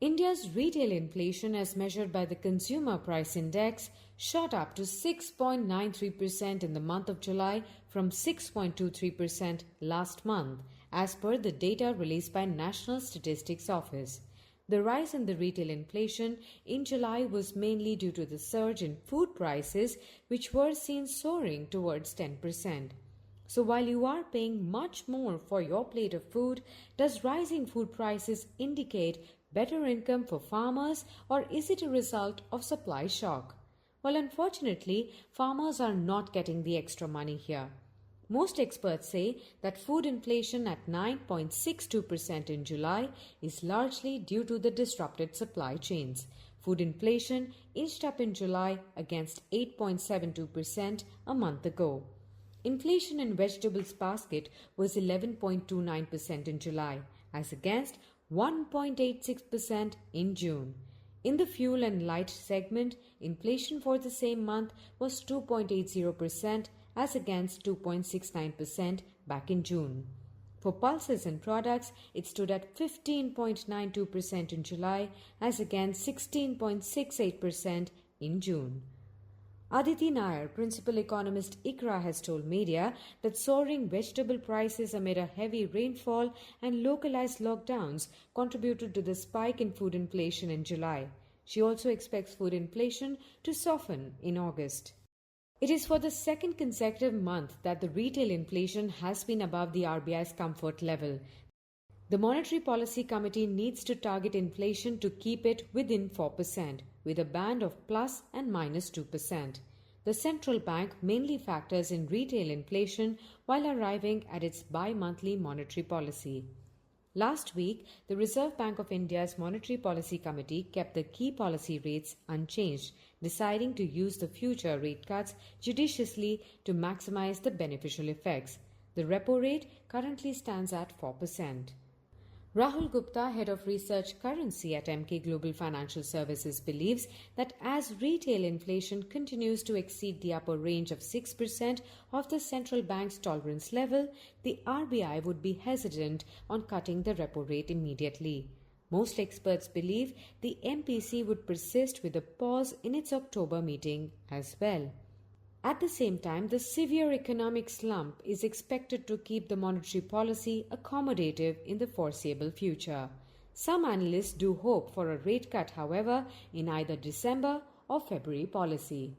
India's retail inflation, as measured by the Consumer Price Index, shot up to 6.93% in the month of July from 6.23% last month, as per the data released by National Statistical Office. The rise in the retail inflation in July was mainly due to the surge in food prices, which were seen soaring towards 10%. So while you are paying much more for your plate of food, does rising food prices indicate better income for farmers, or is it a result of supply shock? Well, unfortunately, farmers are not getting the extra money here. Most experts say that food inflation at 9.62% in July is largely due to the disrupted supply chains. Food inflation inched up in July against 8.72% a month ago. Inflation in vegetables basket was 11.29% in July, as against 1.86% in June. In the fuel and light segment, inflation for the same month was 2.80% as against 2.69% back in June. For pulses and products, it stood at 15.92% in July as against 16.68% in June. Aditi Nair, principal economist ICRA, has told media that soaring vegetable prices amid a heavy rainfall and localized lockdowns contributed to the spike in food inflation in July. She also expects food inflation to soften in August. It is for the second consecutive month that the retail inflation has been above the RBI's comfort level. The Monetary Policy Committee needs to target inflation to keep it within 4%, with a band of plus and minus 2%. The central bank mainly factors in retail inflation while arriving at its bi-monthly monetary policy. Last week, the Reserve Bank of India's Monetary Policy Committee kept the key policy rates unchanged, deciding to use the future rate cuts judiciously to maximize the beneficial effects. The repo rate currently stands at 4%. Rahul Gupta, head of research currency at MK Global Financial Services, believes that as retail inflation continues to exceed the upper range of 6% of the central bank's tolerance level, the RBI would be hesitant on cutting the repo rate immediately. Most experts believe the MPC would persist with a pause in its October meeting as well. At the same time, the severe economic slump is expected to keep the monetary policy accommodative in the foreseeable future. Some analysts do hope for a rate cut, however, in either December or February policy.